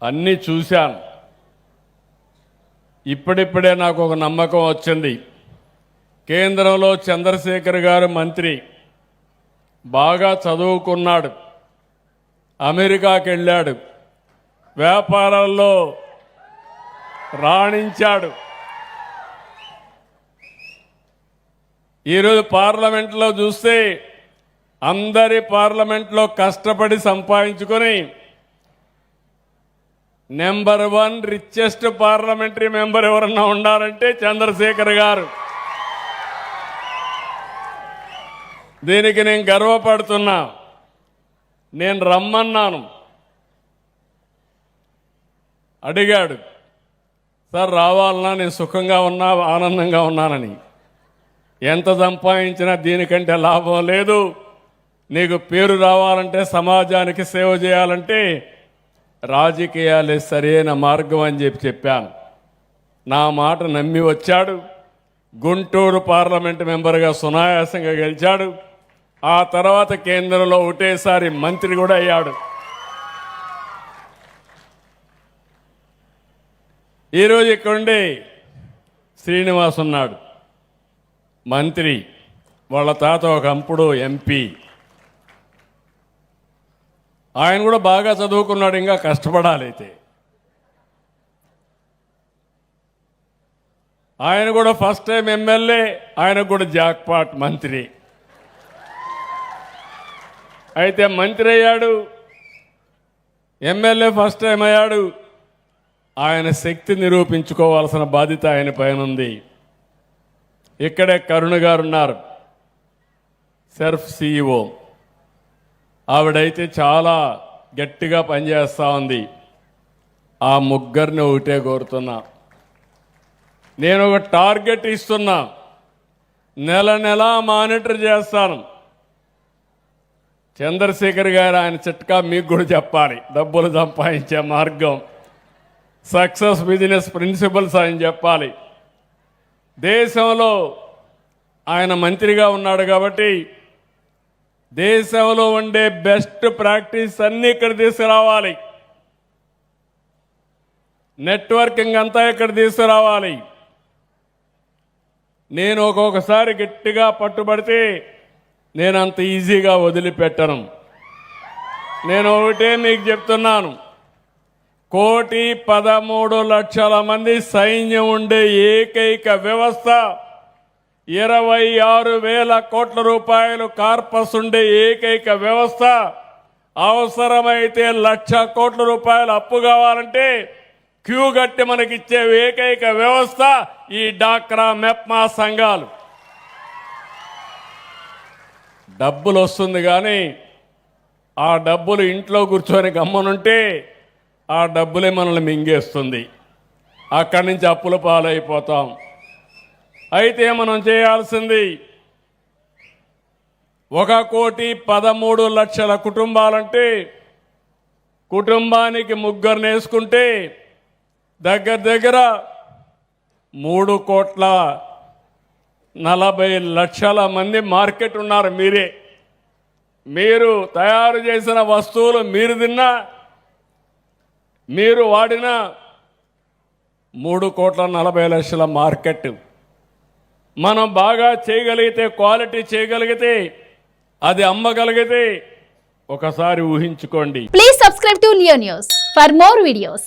అన్నీ చూశాను. ఇప్పుడిప్పుడే నాకు ఒక నమ్మకం వచ్చింది. కేంద్రంలో చంద్రశేఖర్ గారు మంత్రి, బాగా చదువుకున్నాడు, అమెరికాకి వెళ్ళాడు, వ్యాపారాల్లో రాణించాడు. ఈరోజు పార్లమెంట్లో చూస్తే అందరి పార్లమెంట్లో కష్టపడి సంపాదించుకొని నెంబర్ 1 రిచెస్ట్ పార్లమెంటరీ మెంబర్ ఎవరన్నా ఉండాలంటే చంద్రశేఖర్ గారు. దీనికి నేను గర్వపడుతున్నా. నేను రమ్మన్నాను, అడిగాడు, సార్ రావాలన్నా నేను సుఖంగా ఉన్నా, ఆనందంగా ఉన్నానని. ఎంత సంపాదించినా దీనికంటే లాభం లేదు, నీకు పేరు రావాలంటే, సమాజానికి సేవ చేయాలంటే రాజకీయాలే సరైన మార్గం అని చెప్పాను. నా మాట నమ్మి వచ్చాడు. గుంటూరు పార్లమెంటు మెంబర్గా సునాయాసంగా గెలిచాడు. ఆ తర్వాత కేంద్రంలో ఒకటేసారి మంత్రి కూడా అయ్యాడు. ఈరోజు ఇక్కడుండే శ్రీనివాస్ ఉన్నాడు, మంత్రి. వాళ్ళ తాత ఒకప్పుడు ఎంపీ. ఆయన కూడా బాగా చదువుకున్నాడు, ఇంకా కష్టపడాలి. అయితే ఆయన కూడా ఫస్ట్ టైం ఎమ్మెల్యే, ఆయనకు కూడా జాక్పాట్ మంత్రి. అయితే మంత్రి అయ్యాడు, ఎమ్మెల్యే ఫస్ట్ టైం అయ్యాడు. ఆయన శక్తి నిరూపించుకోవాల్సిన బాధ్యత ఆయన పైన ఉంది. ఇక్కడే కరుణ గారు ఉన్నారు, సెర్ఫ్ CEO. ఆవిడైతే చాలా గట్టిగా పనిచేస్తూ ఉంది. ఆ ముగ్గురిని ఒకటే కోరుతున్నా, నేను ఒక టార్గెట్ ఇస్తున్నా, నెల నెలా మానిటర్ చేస్తాను. చంద్రశేఖర్ గారు ఆయన చిట్కా మీకు కూడా చెప్పాలి. డబ్బులు సంపాదించే మార్గం, సక్సెస్ బిజినెస్ ప్రిన్సిపల్స్ ఆయన చెప్పాలి. దేశంలో ఆయన మంత్రిగా ఉన్నాడు కాబట్టి దేశంలో ఉండే బెస్ట్ ప్రాక్టీస్ అన్నీ ఇక్కడ తీసుకురావాలి. నెట్వర్కింగ్ అంతా ఇక్కడ తీసుకురావాలి. నేను ఒక్కొక్కసారి గట్టిగా పట్టుబడితే నేను అంత ఈజీగా వదిలిపెట్టను. నేను ఒకటే మీకు చెప్తున్నాను, 1,13,00,000 మంది సైన్యం ఉండే ఏకైక వ్యవస్థ, 26,000 కోట్ల రూపాయలు కార్పస్ ఉండే ఏకైక వ్యవస్థ, అవసరమైతే 1,00,000 కోట్ల రూపాయలు అప్పు కావాలంటే క్యూ గట్టి మనకిచ్చే ఏకైక వ్యవస్థ ఈ డాక్రా మెప్మా సంఘాలు. డబ్బులు వస్తుంది కానీ ఆ డబ్బులు ఇంట్లో కూర్చొని గమ్మనుంటే ఆ డబ్బులే మనల్ని మింగేస్తుంది. అక్కడి నుంచి అప్పుల పాలైపోతాం. అయితే మనం చేయాల్సింది 1,13,00,000 కుటుంబాలంటే కుటుంబానికి 3 వేసుకుంటే దగ్గర దగ్గర 3,40,00,000 మంది మార్కెట్ ఉన్నారు. మీరు తయారు చేసిన వస్తువులు మీరు తిన్నా, మీరు వాడిన 3,40,00,000 మార్కెట్. మనం బాగా చేయగలిగితే, క్వాలిటీ చేయగలిగితే, అది అమ్మగలిగితే ఒకసారి ఊహించుకోండి. Please subscribe to Leo news for more videos.